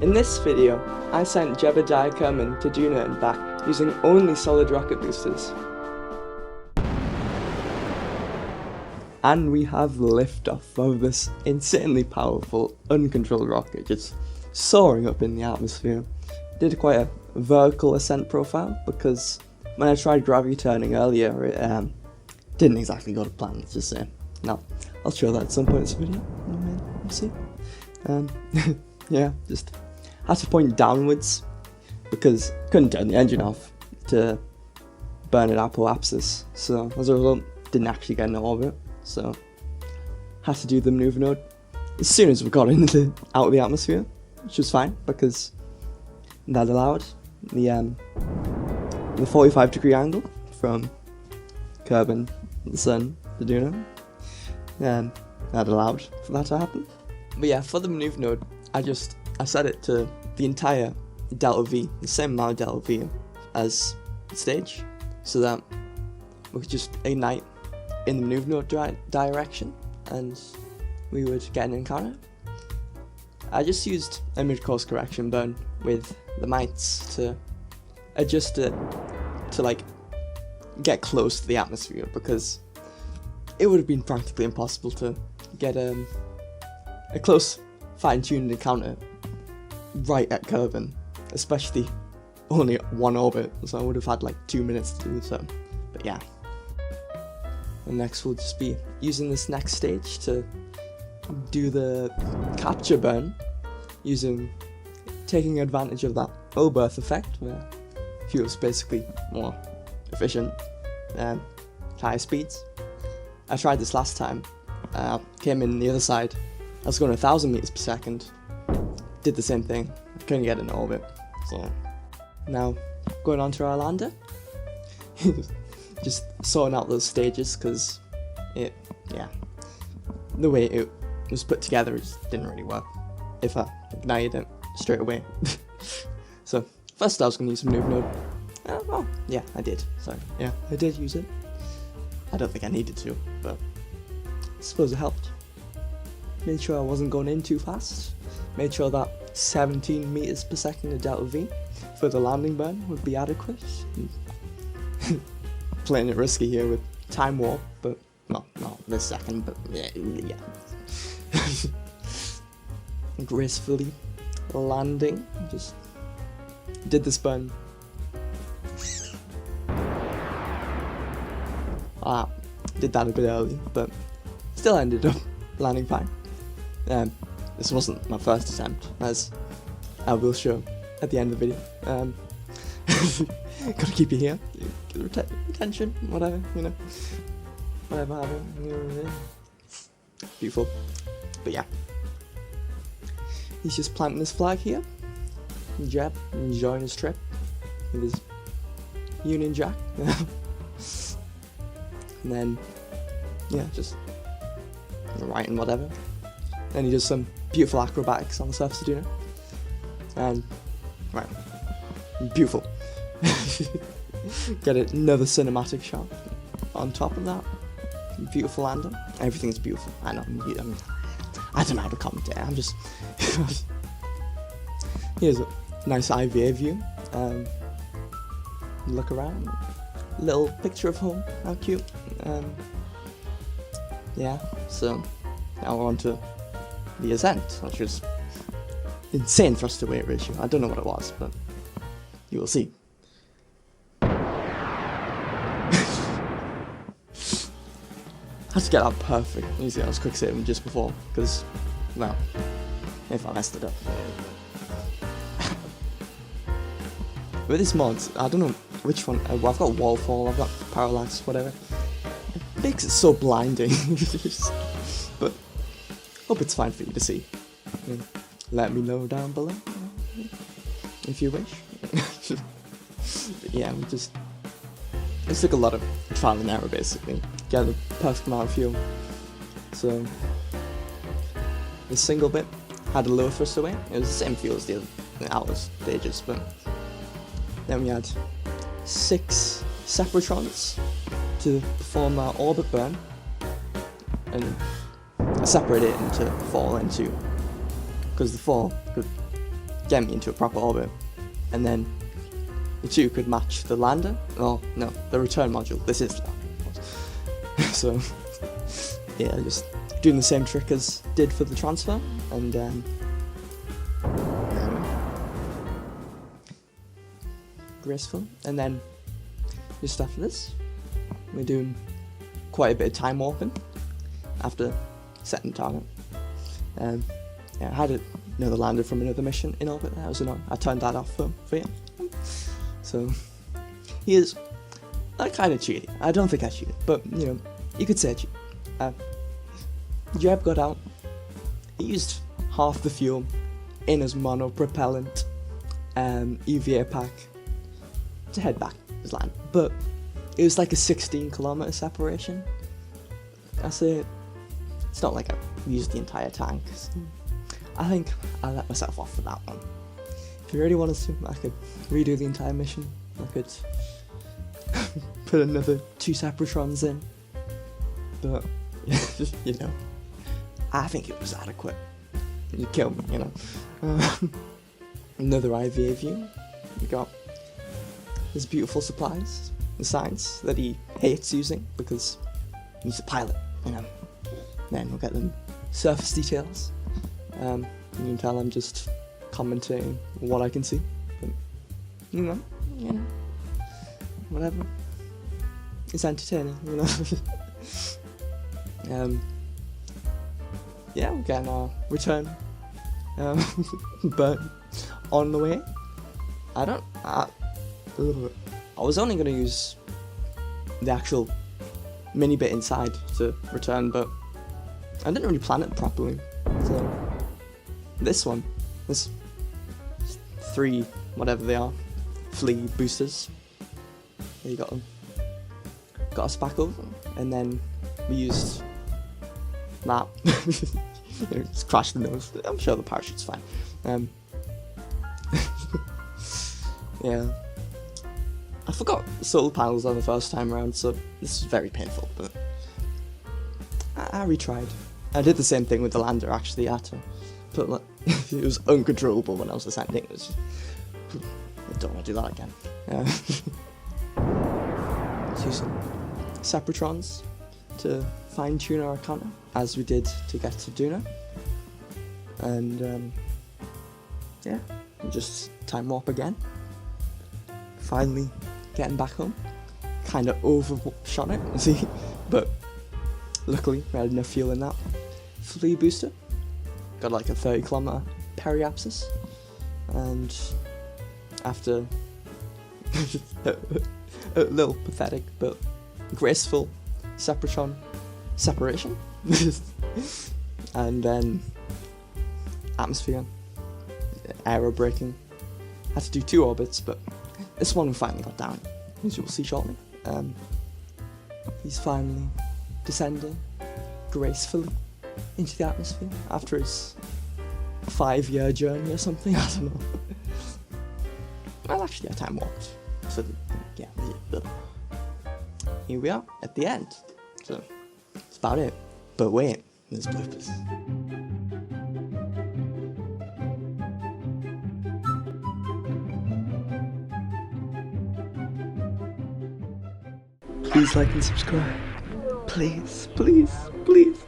In this video, I sent Jebediah Kerman to Duna and back using only solid rocket boosters. And we have liftoff of this insanely powerful, uncontrolled rocket just soaring up in the atmosphere. Did quite a vertical ascent profile because when I tried gravity turning earlier, it didn't exactly go to plan, let's just say. Now, I'll show that at some point in this video. We'll see. Yeah, just had to point downwards because couldn't turn the engine off to burn an apoapsis. So as a result, didn't actually get in orbit. So had to do the maneuver node as soon as we got out of the atmosphere, which was fine because that allowed the 45-degree angle from Kerbal, the sun, to Duna, and that allowed for that to happen. But yeah, for the maneuver node, I set it to the entire delta V, the same amount of delta V as the stage, so that we could just ignite in the maneuver node direction and we would get an encounter. I just used a mid-course correction burn with the mites to adjust it to like get close to the atmosphere, because it would have been practically impossible to get a close fine-tuned encounter right at Kerbal, especially only at one orbit, so I would have had like 2 minutes to do so. But yeah. And next we'll just be using this next stage to do the capture burn, taking advantage of that O-berth effect, where fuel's basically more efficient and higher speeds. I tried this last time, came in the other side, I was going 1,000 meters per second, did the same thing, couldn't get in orbit. So now going on to our lander, just sorting out those stages because the way it was put together just didn't really work if I ignited it straight away. So first I was going to use a maneuver node. Oh yeah, I did. Sorry, yeah, I did use it. I don't think I needed to, but I suppose it helped. Made sure I wasn't going in too fast. Made sure that 17 meters per second of delta V for the landing burn would be adequate. Playing it risky here with time warp, but not this second, but yeah. Gracefully landing, just did this burn. Did that a bit early, but still ended up landing fine. This wasn't my first attempt, as I will show at the end of the video. Gotta keep you here, retention, whatever, whatever happened. Beautiful. But yeah, he's just planting his flag here. Jeb enjoying his trip with his Union Jack. And then, yeah, just writing whatever. Then he does some beautiful acrobatics on the surface of Duna. And, right, beautiful. Get another cinematic shot on top of that. Beautiful lander. Everything's beautiful. I know, I don't know how to commentate. I'm just... Here's a nice IVA view. Look around. Little picture of home. How cute. Yeah, so now we're on to the ascent, which was insane thrust to weight ratio. I don't know what it was, but you will see. I had to get that perfect. You see, I was quick saving just before, because, well, if I messed it up. With this mod, I don't know which one. I've got wall fall, I've got parallax, whatever. It makes it so blinding. But hope it's fine for you to see. Let me know down below if you wish. But yeah, it took a lot of trial and error basically. Get the perfect amount of fuel. So the single bit had a lower thrust away. It was the same fuel as the outer stages, but then we had 6 separatrons to perform our orbit burn and separate it into 4 and 2, because the 4 could get me into a proper orbit, and then the two could match the lander. Oh no, the return module. This is so yeah, just doing the same trick as did for the transfer, and graceful. And then just after this, we're doing quite a bit of time warping after setting the target. Yeah, I had another lander from another mission in orbit. That was annoying. I turned that off for you. So he is kind of cheating. I don't think I cheated, but you know, you could say I cheated. Jeb got out. He used half the fuel in his mono-propellant EVA pack to head back to his land, but it was like a 16-kilometer separation. I say it's not like I used the entire tank. So I think I let myself off for that one. If you really wanted to, I could redo the entire mission. I could put another 2 Separatrons in, but you know, I think it was adequate. You killed me, you know. Another IVA view. We got his beautiful supplies, the science that he hates using because he's a pilot, you know. Then we'll get them surface details. You can tell I'm just commentating what I can see, but you know, whatever. It's entertaining, you know. Yeah, we're getting our return, but on the way, I was only going to use the actual mini bit inside to return, but I didn't really plan it properly. So this 3, whatever they are, flea boosters. There you got them. Got us back over, and then we used that. You know, just crashed the nose. I'm sure the parachute's fine. Yeah. I forgot solar panels on the first time around, so this is very painful, but I retried. I did the same thing with the lander, actually. I had to put, like, it was uncontrollable when I was ascending. It was just, I don't want to do that again. Let's use some Separatrons to fine-tune our counter, as we did to get to Duna. And yeah, just time warp again. Finally getting back home. Kind of overshot it, see, but luckily we had enough fuel in that. Flea booster, got like a 30-kilometer periapsis, and after a little pathetic but graceful Separatron separation, and then atmosphere, aero braking. Had to do 2 orbits, but this one we finally got down, as you will see shortly. He's finally descending gracefully into the atmosphere after his 5-year journey or something. I don't know. Well, actually, I time walked. So yeah, here we are at the end. So that's about it. But wait, there's bloopers. Please like and subscribe. Please, please, please.